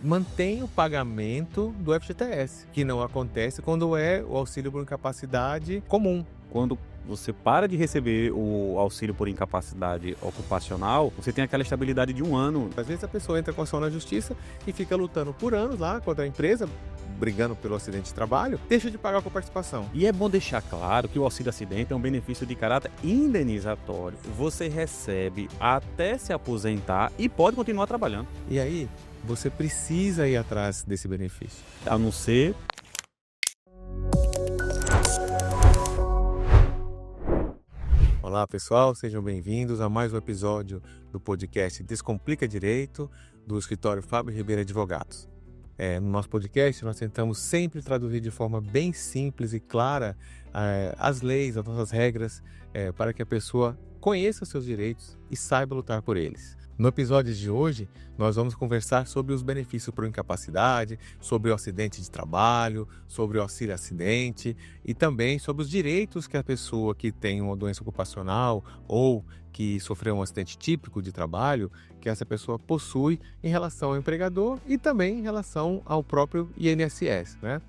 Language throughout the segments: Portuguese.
mantém o pagamento do FGTS, que não acontece quando é o auxílio por incapacidade comum. Quando você para de receber o auxílio por incapacidade ocupacional, você tem aquela estabilidade de 1 ano. Às vezes a pessoa entra com ação na justiça e fica lutando por anos lá contra a empresa, brigando pelo acidente de trabalho, deixa de pagar com participação. E é bom deixar claro que o auxílio acidente é um benefício de caráter indenizatório. Você recebe até se aposentar e pode continuar trabalhando. E aí, você precisa ir atrás desse benefício. A não ser... Olá pessoal, sejam bem-vindos a mais um episódio do podcast Descomplica Direito, do escritório Fábio Ribeiro Advogados. No nosso podcast nós tentamos sempre traduzir de forma bem simples e clara as leis, as nossas regras, para que a pessoa conheça seus direitos e saiba lutar por eles. No episódio de hoje, nós vamos conversar sobre os benefícios por incapacidade, sobre o acidente de trabalho, sobre o auxílio acidente e também sobre os direitos que a pessoa que tem uma doença ocupacional ou que sofreu um acidente típico de trabalho, que essa pessoa possui em relação ao empregador e também em relação ao próprio INSS, né?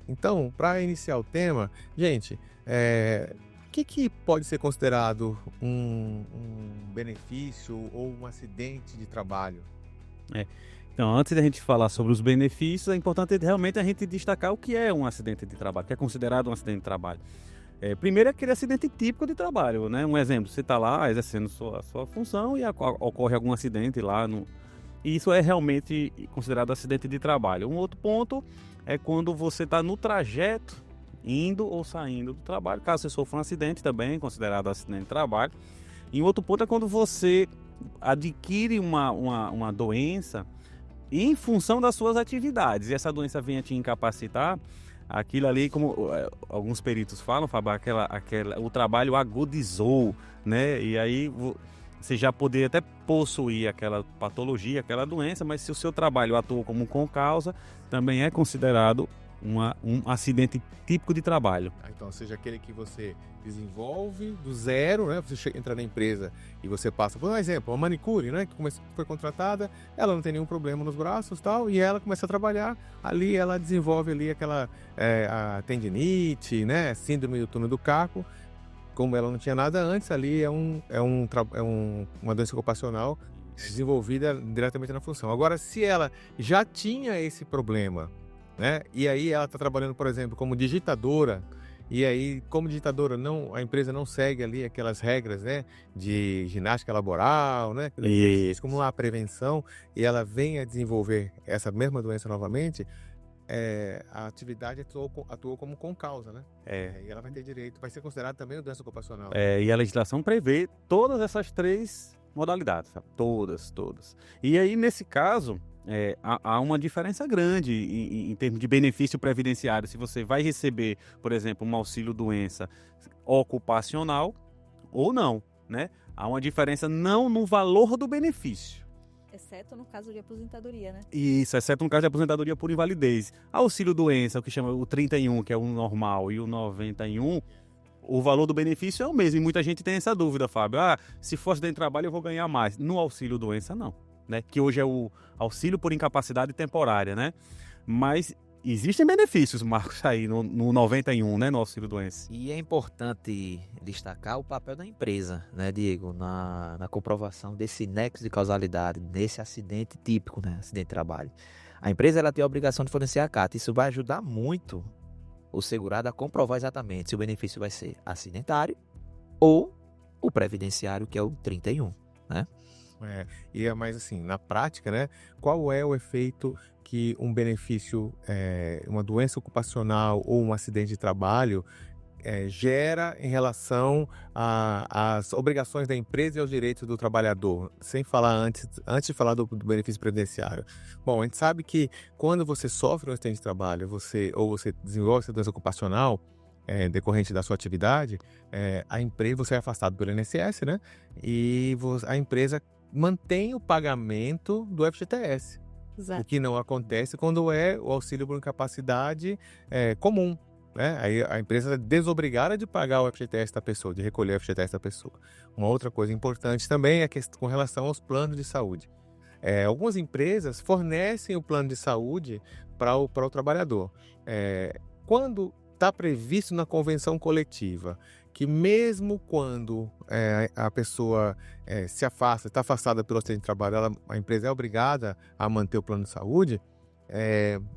Então, para iniciar o tema, gente, o que pode ser considerado um benefício ou um acidente de trabalho? Então, antes da gente falar sobre os benefícios, é importante realmente a gente destacar o que é um acidente de trabalho, o que é considerado um acidente de trabalho. Primeiro é aquele acidente típico de trabalho, né? Um exemplo, você está lá exercendo sua função e ocorre algum acidente lá. E isso é realmente considerado acidente de trabalho. Um outro ponto é quando você está no trajeto, indo ou saindo do trabalho, caso você sofra um acidente também, considerado acidente de trabalho. E outro ponto é quando você adquire uma doença em função das suas atividades, e essa doença vem a te incapacitar, aquilo ali, como alguns peritos falam, Fábio, o trabalho agudizou, né? E aí você já poderia até possuir aquela patologia, aquela doença, mas se o seu trabalho atuou como concausa, também é considerado um acidente típico de trabalho. Então, seja aquele que você desenvolve do zero, né? Você entra na empresa e você passa, por exemplo, uma manicure, né? Que foi contratada, ela não tem nenhum problema nos braços e tal, e ela começa a trabalhar, ali ela desenvolve ali aquela a tendinite, né? Síndrome do túnel do carpo. Como ela não tinha nada antes, ali uma doença ocupacional desenvolvida diretamente na função. Agora, se ela já tinha esse problema, né? E aí ela está trabalhando, por exemplo, como digitadora, e aí como digitadora a empresa não segue ali aquelas regras, né, de ginástica laboral, né, como lá a prevenção, e ela vem a desenvolver essa mesma doença novamente, a atividade atuou como concausa, né? E ela vai ter direito, vai ser considerada também doença ocupacional. E a legislação prevê todas essas 3 modalidades, sabe? Todas. E aí, nesse caso, há uma diferença grande em termos de benefício previdenciário. Se você vai receber, por exemplo, um auxílio-doença ocupacional ou não, né? Há uma diferença não no valor do benefício. Exceto no caso de aposentadoria, né? Isso, exceto no caso de aposentadoria por invalidez. Auxílio-doença, o que chama o 31, que é o normal, e o 91, o valor do benefício é o mesmo. E muita gente tem essa dúvida, Fábio. Se fosse dentro de trabalho eu vou ganhar mais. No auxílio-doença, não. Né? Que hoje é o auxílio por incapacidade temporária, né? Mas existem benefícios, Marcos, aí no 91, né? No auxílio-doença. E é importante destacar o papel da empresa, né, Diego, na comprovação desse nexo de causalidade, nesse acidente típico, né? Acidente de trabalho. A empresa ela tem a obrigação de fornecer a carta. Isso vai ajudar muito o segurado a comprovar exatamente se o benefício vai ser acidentário ou o previdenciário, que é o 31, né? Mas assim, na prática, né, qual é o efeito que um benefício, uma doença ocupacional ou um acidente de trabalho gera em relação às obrigações da empresa e aos direitos do trabalhador, sem falar antes de falar do benefício previdenciário? Bom, a gente sabe que quando você sofre um acidente de trabalho, você desenvolve essa doença ocupacional, decorrente da sua atividade, você é afastado pelo INSS, né? E a empresa mantém o pagamento do FGTS. Exato. O que não acontece quando é o auxílio por incapacidade comum, né? Aí a empresa é desobrigada de pagar o FGTS da pessoa, de recolher o FGTS da pessoa. Uma outra coisa importante também é com relação aos planos de saúde. Algumas empresas fornecem o plano de saúde para o trabalhador. Quando está previsto na convenção coletiva que mesmo quando a pessoa se afasta, está afastada pelo acidente de trabalho, a empresa é obrigada a manter o plano de saúde,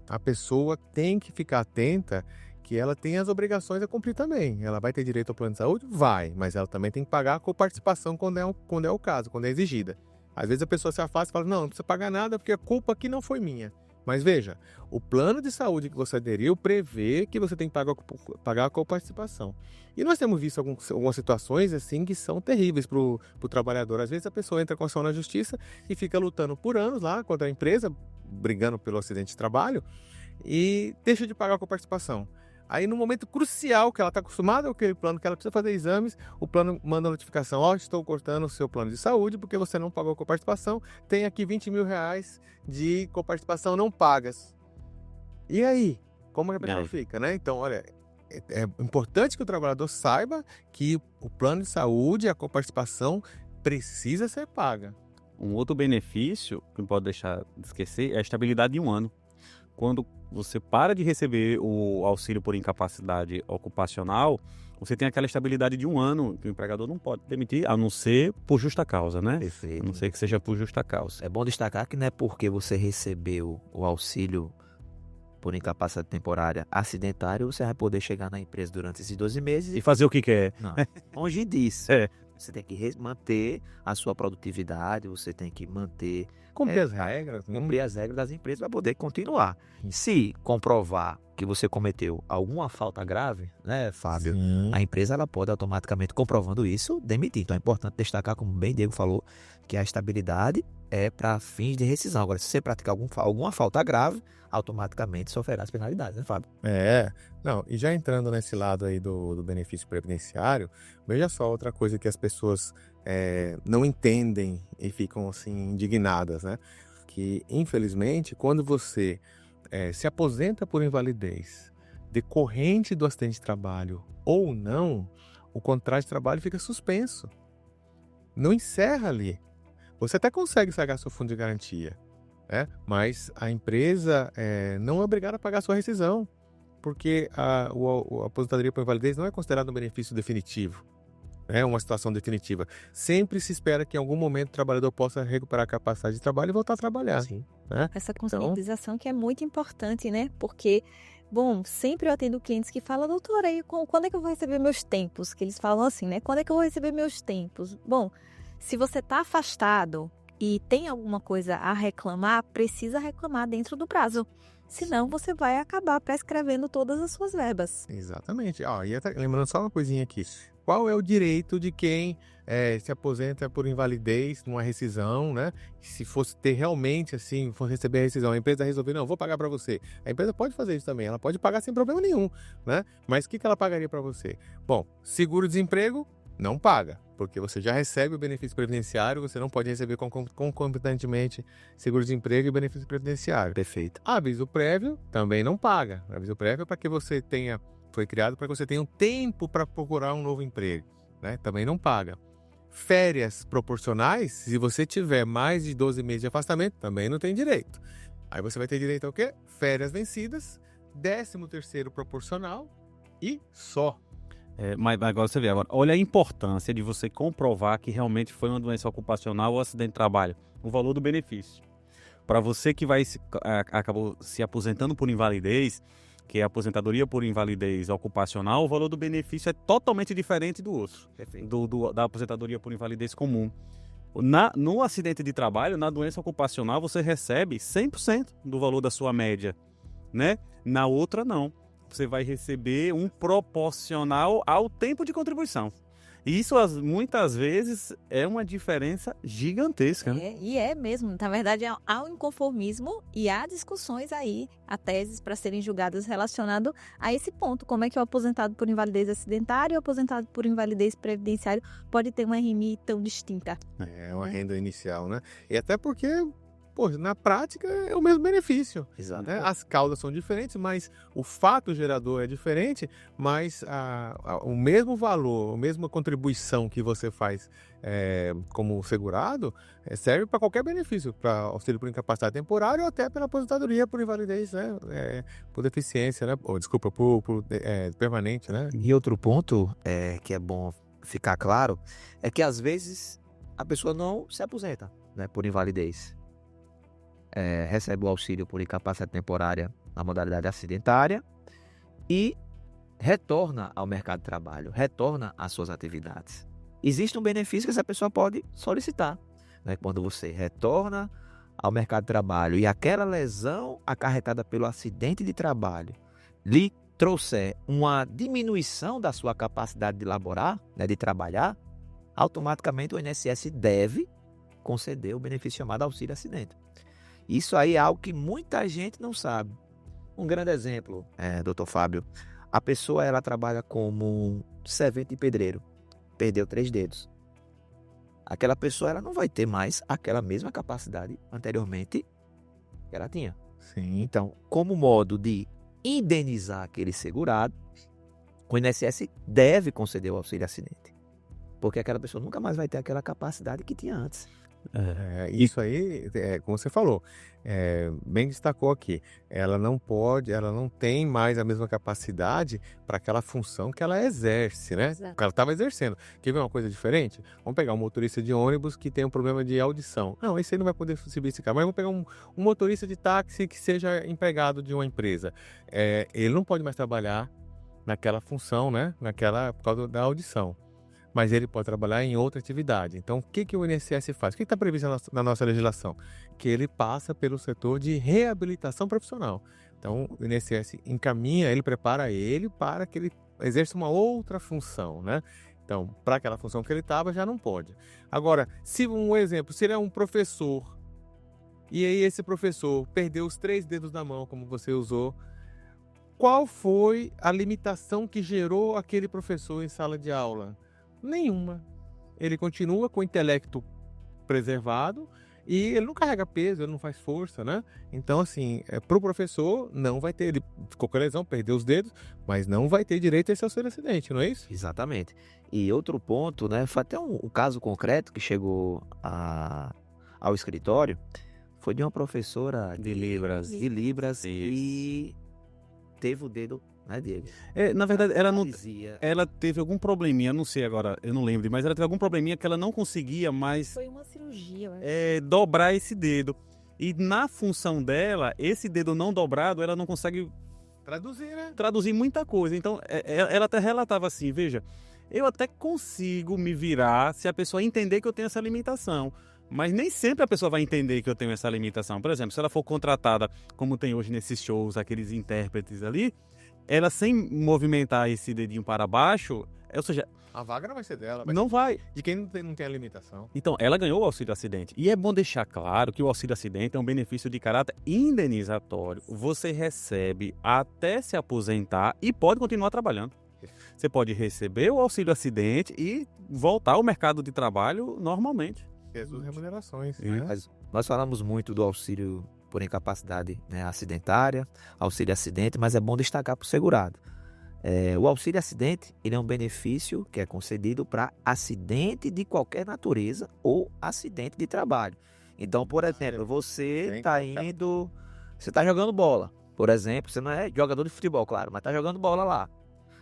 a pessoa tem que ficar atenta que ela tem as obrigações a cumprir também. Ela vai ter direito ao plano de saúde? Vai, mas ela também tem que pagar a coparticipação quando é o caso, quando é exigida. Às vezes a pessoa se afasta e fala, não precisa pagar nada porque a culpa aqui não foi minha. Mas veja, o plano de saúde que você aderiu prevê que você tem que pagar a coparticipação. E nós temos visto algumas situações assim que são terríveis para o trabalhador. Às vezes a pessoa entra com ação na justiça e fica lutando por anos lá contra a empresa, brigando pelo acidente de trabalho, e deixa de pagar a coparticipação. Aí, no momento crucial que ela está acostumada com aquele plano, que ela precisa fazer exames, o plano manda a notificação, estou cortando o seu plano de saúde porque você não pagou a coparticipação, tem aqui R$20 mil de coparticipação não pagas. E aí? Como é que a pessoa fica, né? Então, olha, é importante que o trabalhador saiba que o plano de saúde e a coparticipação precisa ser paga. Um outro benefício que não pode deixar de esquecer é a estabilidade de um ano. Quando você para de receber o auxílio por incapacidade ocupacional, você tem aquela estabilidade de um ano que o empregador não pode demitir, a não ser por justa causa, né? Perfeito. A não ser que seja por justa causa. É bom destacar que não é porque você recebeu o auxílio por incapacidade temporária acidentária, você vai poder chegar na empresa durante esses 12 meses E fazer o que quer. Não, longe disso. Você tem que manter a sua produtividade, você tem que manter... Cumprir as regras. Cumprir as regras das empresas para poder continuar. Se comprovar que você cometeu alguma falta grave, né, Fábio? Sim. A empresa ela pode automaticamente, comprovando isso, demitir. Então é importante destacar, como bem Diego falou, que a estabilidade é para fins de rescisão. Agora, se você praticar alguma falta grave, automaticamente sofrerá as penalidades, né, Fábio? Não, e já entrando nesse lado aí do benefício previdenciário, veja só outra coisa que as pessoas não entendem e ficam assim indignadas, né? Que infelizmente quando você se aposenta por invalidez decorrente do acidente de trabalho ou não, o contrato de trabalho fica suspenso. Não encerra ali. Você até consegue sacar seu fundo de garantia, mas a empresa não é obrigada a pagar a sua rescisão, porque a aposentadoria por invalidez não é considerado um benefício definitivo, uma situação definitiva. Sempre se espera que em algum momento o trabalhador possa recuperar a capacidade de trabalho e voltar a trabalhar. Sim. Essa conscientização que é muito importante, né? Porque, sempre eu atendo clientes que falam, doutora, aí quando é que eu vou receber meus tempos? Que eles falam assim, né? Quando é que eu vou receber meus tempos? Bom, se você está afastado e tem alguma coisa a reclamar, precisa reclamar dentro do prazo. Senão você vai acabar prescrevendo todas as suas verbas. Exatamente. E até, lembrando só uma coisinha aqui. Qual é o direito de quem se aposenta por invalidez numa rescisão, né? Se fosse ter realmente, assim, fosse receber a rescisão, a empresa resolver, não, vou pagar para você. A empresa pode fazer isso também, ela pode pagar sem problema nenhum, né? Mas o que ela pagaria para você? Bom, seguro-desemprego não paga, porque você já recebe o benefício previdenciário, você não pode receber concomitantemente seguro-desemprego e benefício previdenciário. Perfeito. Aviso prévio também não paga. Aviso prévio é para que você foi criado para que você tenha um tempo para procurar um novo emprego, né? Também não paga. Férias proporcionais, se você tiver mais de 12 meses de afastamento, também não tem direito. Aí você vai ter direito ao quê? Férias vencidas, 13º proporcional e só. Mas agora você vê, olha a importância de você comprovar que realmente foi uma doença ocupacional ou acidente de trabalho, o valor do benefício. Para você que acabou se aposentando por invalidez, que é a aposentadoria por invalidez ocupacional, o valor do benefício é totalmente diferente do outro, da aposentadoria por invalidez comum. No acidente de trabalho, na doença ocupacional, você recebe 100% do valor da sua média, né? Na outra, não. Você vai receber um proporcional ao tempo de contribuição. E isso, muitas vezes, é uma diferença gigantesca, né? E é mesmo. Na verdade, há um inconformismo e há discussões aí, há teses para serem julgadas relacionado a esse ponto. Como é que o aposentado por invalidez acidentária e o aposentado por invalidez previdenciário pode ter uma RMI tão distinta? Uma renda inicial, né? E até porque pô, na prática é o mesmo benefício. Exato. Né? As causas são diferentes, mas o fato gerador é diferente, mas o mesmo valor, a mesma contribuição que você faz como segurado serve para qualquer benefício, para auxílio por incapacidade temporária ou até pela aposentadoria por invalidez, né? Por deficiência, né? Ou, desculpa, por permanente, né? E outro ponto que é bom ficar claro é que às vezes a pessoa não se aposenta, né, por invalidez. Recebe o auxílio por incapacidade temporária na modalidade acidentária e retorna ao mercado de trabalho, retorna às suas atividades. Existe um benefício que essa pessoa pode solicitar, né, quando você retorna ao mercado de trabalho e aquela lesão acarretada pelo acidente de trabalho lhe trouxer uma diminuição da sua capacidade de laborar, né, de trabalhar, automaticamente o INSS deve conceder o benefício chamado auxílio acidente. Isso aí é algo que muita gente não sabe. Um grande exemplo, doutor Fábio, a pessoa ela trabalha como servente de pedreiro, perdeu 3 dedos. Aquela pessoa ela não vai ter mais aquela mesma capacidade anteriormente que ela tinha. Sim. Então, como modo de indenizar aquele segurado, o INSS deve conceder o auxílio acidente, porque aquela pessoa nunca mais vai ter aquela capacidade que tinha antes. Isso aí, como você falou, bem destacou aqui, ela não tem mais a mesma capacidade para aquela função que ela exerce, né? Exato. Que ela estava exercendo. Quer ver uma coisa diferente? Vamos pegar um motorista de ônibus que tem um problema de audição. Não, esse aí não vai poder subir esse carro, mas vamos pegar um motorista de táxi que seja empregado de uma empresa. Ele não pode mais trabalhar naquela função, né? Por causa da audição. Mas ele pode trabalhar em outra atividade. Então, o que o INSS faz? O que está previsto na nossa legislação? Que ele passa pelo setor de reabilitação profissional. Então, o INSS encaminha, ele prepara ele para que ele exerça uma outra função, né? Então, para aquela função que ele estava, já não pode. Agora, se ele é um professor, e aí esse professor perdeu os 3 dedos da mão, como você usou, qual foi a limitação que gerou aquele professor em sala de aula? Nenhuma. Ele continua com o intelecto preservado e ele não carrega peso, ele não faz força, né? Então, assim, para o professor, não vai ter, ele ficou com a lesão, perdeu os dedos, mas não vai ter direito a esse auxílio acidente, não é isso? Exatamente. E outro ponto, né, foi até um caso concreto que chegou ao escritório, foi de uma professora De Libras. e teve o dedo, né, Diego? Na verdade, Paralisia. ela teve algum probleminha, não sei agora, eu não lembro, mas ela teve algum probleminha que ela não conseguia mais Foi uma cirurgia, eu acho. dobrar esse dedo. E na função dela, esse dedo não dobrado, ela não consegue Traduzir, né? traduzir muita coisa. Então, ela até relatava assim, veja, eu até consigo me virar se a pessoa entender que eu tenho essa limitação. Mas nem sempre a pessoa vai entender que eu tenho essa limitação. Por exemplo, se ela for contratada, como tem hoje nesses shows, aqueles intérpretes ali, ela sem movimentar esse dedinho para baixo, ou seja, A vaga não vai ser dela, não vai. de quem não tem a limitação. Então, ela ganhou o auxílio acidente. E é bom deixar claro que o auxílio acidente é um benefício de caráter indenizatório. Você recebe até se aposentar e pode continuar trabalhando. Você pode receber o auxílio acidente e voltar ao mercado de trabalho normalmente. E as suas remunerações, Sim. né? Mas nós falamos muito do auxílio por incapacidade, né, acidentária, auxílio acidente, mas é bom destacar para o segurado. O auxílio acidente ele é um benefício que é concedido para acidente de qualquer natureza ou acidente de trabalho. Então, por exemplo, você está jogando bola, por exemplo, você não é jogador de futebol, claro, mas está jogando bola lá.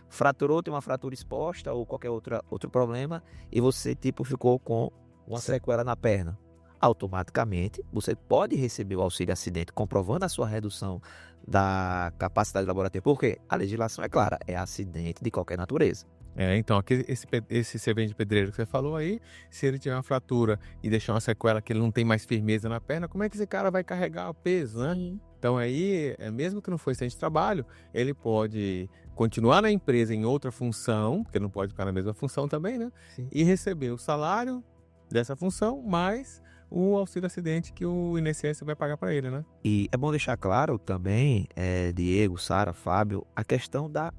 Fraturou, tem uma fratura exposta ou qualquer outro problema e você ficou com uma sequela na perna. Automaticamente, você pode receber o auxílio acidente comprovando a sua redução da capacidade laboratória. Porque a legislação é clara, é acidente de qualquer natureza. Então, aqui, esse servente de pedreiro que você falou aí, se ele tiver uma fratura e deixar uma sequela que ele não tem mais firmeza na perna, como é que esse cara vai carregar o peso, né? Sim. Então aí, mesmo que não for acidente de trabalho, ele pode continuar na empresa em outra função, porque não pode ficar na mesma função também, né? Sim. E receber o salário dessa função, mais o auxílio acidente que o INSS vai pagar para ele, né? E é bom deixar claro também, Diego, Sara, Fábio, a questão da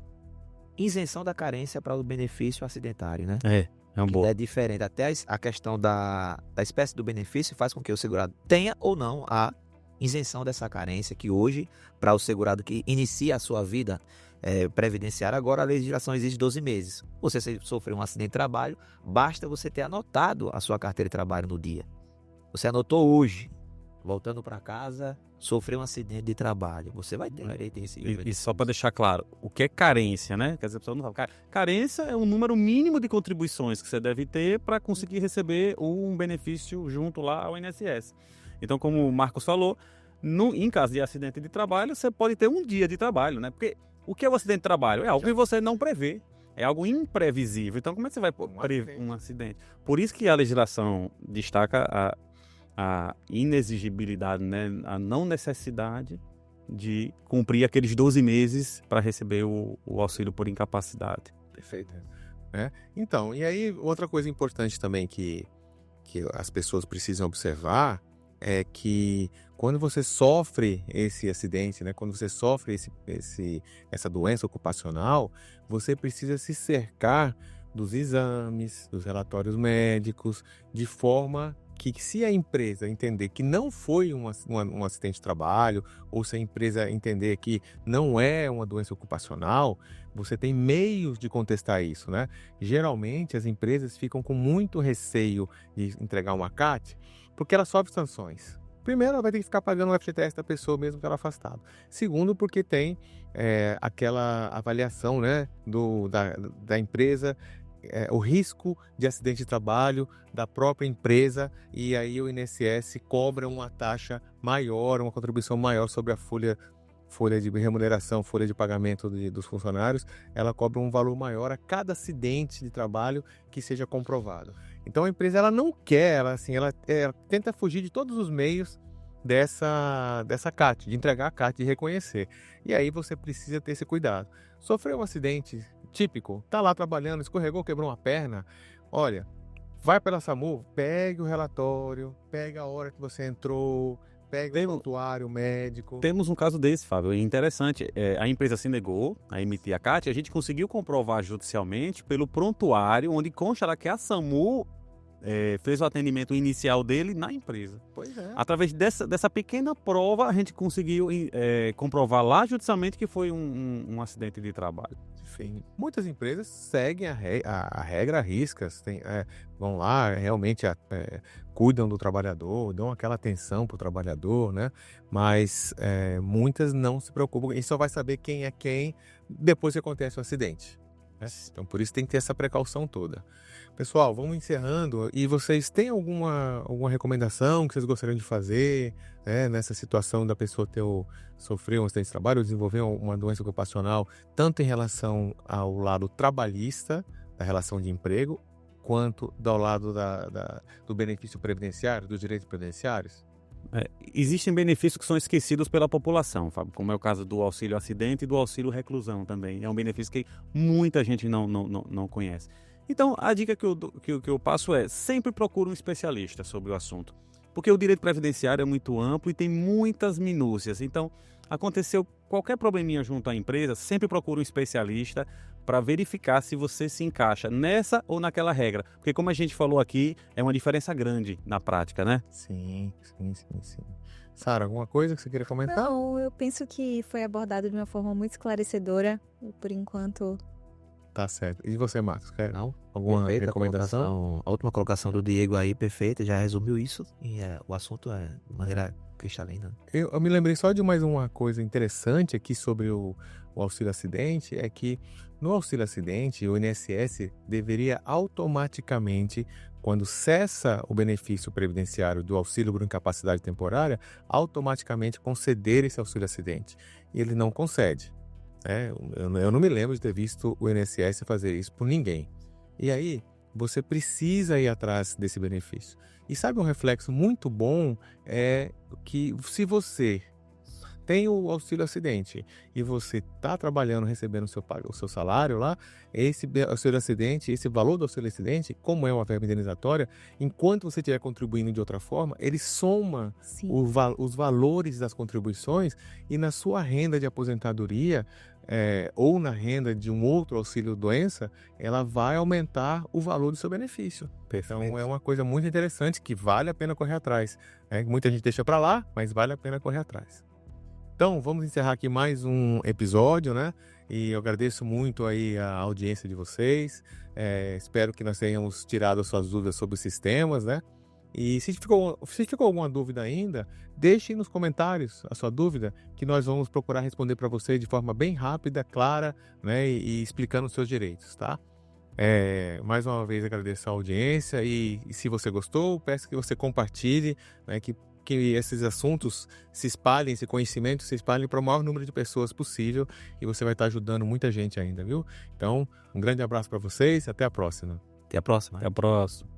isenção da carência para o benefício acidentário, né? É um que bom. é diferente. Até a questão da espécie do benefício faz com que o segurado tenha ou não a isenção dessa carência, que hoje, para o segurado que inicia a sua vida previdenciária, agora a legislação exige 12 meses. Você sofreu um acidente de trabalho, basta você ter anotado a sua carteira de trabalho no dia. Você anotou hoje, voltando para casa, sofreu um acidente de trabalho. Você vai ter direito a esse E só para deixar claro, o que é carência, né? Quer dizer, a pessoa não fala. Carência é um número mínimo de contribuições que você deve ter para conseguir receber um benefício junto lá ao INSS. Então, como o Marcos falou, em caso de acidente de trabalho, você pode ter um dia de trabalho, né? Porque o que é o acidente de trabalho? É algo que você não prevê. É algo imprevisível. Então, como é que você vai prever um acidente? Por isso que a legislação destaca a inexigibilidade, né? A não necessidade de cumprir aqueles 12 meses para receber o auxílio por incapacidade. Perfeito. Então, e aí outra coisa importante também que as pessoas precisam observar é que quando você sofre esse acidente, né, quando você sofre essa doença ocupacional, você precisa se cercar dos exames, dos relatórios médicos, de forma que se a empresa entender que não foi um acidente de trabalho, ou se a empresa entender que não é uma doença ocupacional, você tem meios de contestar isso, né? Geralmente as empresas ficam com muito receio de entregar uma CAT, porque ela sofre sanções. Primeiro, ela vai ter que ficar pagando o FGTS da pessoa mesmo que ela afastado. Segundo, porque tem aquela avaliação, né, da empresa, o risco de acidente de trabalho da própria empresa, e aí o INSS cobra uma taxa maior, uma contribuição maior sobre a folha de remuneração, folha de pagamento dos funcionários. Ela cobra um valor maior a cada acidente de trabalho que seja comprovado. Então a empresa ela não quer, ela tenta fugir de todos os meios dessa CAT, de entregar a CAT, de reconhecer. E aí você precisa ter esse cuidado. Sofreu um acidente típico, tá lá trabalhando, escorregou, quebrou uma perna, olha, vai pela SAMU, pegue o relatório, pega a hora que você entrou, pega o prontuário médico. Temos um caso desse, Fábio, interessante. A empresa se negou a emitir a CAT, a gente conseguiu comprovar judicialmente pelo prontuário, onde consta lá que a SAMU fez o atendimento inicial dele na empresa. Pois é. Através dessa pequena prova, a gente conseguiu comprovar lá judicialmente que foi um acidente de trabalho. Enfim, muitas empresas seguem a regra à riscas, vão lá, realmente cuidam do trabalhador, dão aquela atenção para o trabalhador, né? Mas muitas não se preocupam e só vai saber quem é quem depois que acontece o acidente. Então, por isso tem que ter essa precaução toda. Pessoal, vamos encerrando. E vocês têm alguma recomendação que vocês gostariam de fazer, nessa situação da pessoa sofrer um acidente de trabalho ou desenvolver uma doença ocupacional, tanto em relação ao lado trabalhista, da relação de emprego, quanto do lado do benefício previdenciário, dos direitos previdenciários? Existem benefícios que são esquecidos pela população, Fábio, como é o caso do auxílio acidente e do auxílio reclusão também. É um benefício que muita gente não conhece. Então, a dica que eu passo é: sempre procure um especialista sobre o assunto, porque o direito previdenciário é muito amplo e tem muitas minúcias. Então, aconteceu qualquer probleminha junto à empresa, sempre procure um especialista para verificar se você se encaixa nessa ou naquela regra. Porque, como a gente falou aqui, é uma diferença grande na prática, né? Sim. Sara, alguma coisa que você queria comentar? Não, eu penso que foi abordado de uma forma muito esclarecedora. Por enquanto... Tá certo. E você, Marcos? Quer Não? alguma Perfeita recomendação? A última colocação do Diego aí, perfeita, já resumiu isso. E o assunto é de maneira cristalina. Eu me lembrei só de mais uma coisa interessante aqui sobre o auxílio acidente, é que no auxílio acidente, o INSS deveria automaticamente, quando cessa o benefício previdenciário do auxílio por incapacidade temporária, automaticamente conceder esse auxílio acidente. E ele não concede. Eu não me lembro de ter visto o INSS fazer isso por ninguém. E aí, você precisa ir atrás desse benefício. E sabe, um reflexo muito bom é que se você tem o auxílio acidente e você está trabalhando, recebendo o seu salário lá, esse auxílio acidente, esse valor do auxílio acidente, como é uma verba indenizatória, enquanto você estiver contribuindo de outra forma, ele soma os valores das contribuições, e na sua renda de aposentadoria ou na renda de um outro auxílio-doença, ela vai aumentar o valor do seu benefício. Então, é uma coisa muito interessante que vale a pena correr atrás. Muita gente deixa para lá, mas vale a pena correr atrás. Então, vamos encerrar aqui mais um episódio, né? E eu agradeço muito aí a audiência de vocês. Espero que nós tenhamos tirado as suas dúvidas sobre os sistemas, né? E se ficou alguma dúvida ainda, deixe nos comentários a sua dúvida, que nós vamos procurar responder para você de forma bem rápida, clara, né? E explicando os seus direitos, tá? Mais uma vez agradeço a audiência e se você gostou, peço que você compartilhe, né? Que esses assuntos se espalhem, esse conhecimento se espalhe para o maior número de pessoas possível e você vai estar ajudando muita gente ainda, viu? Então, um grande abraço para vocês e até a próxima. Até a próxima. Até a próxima.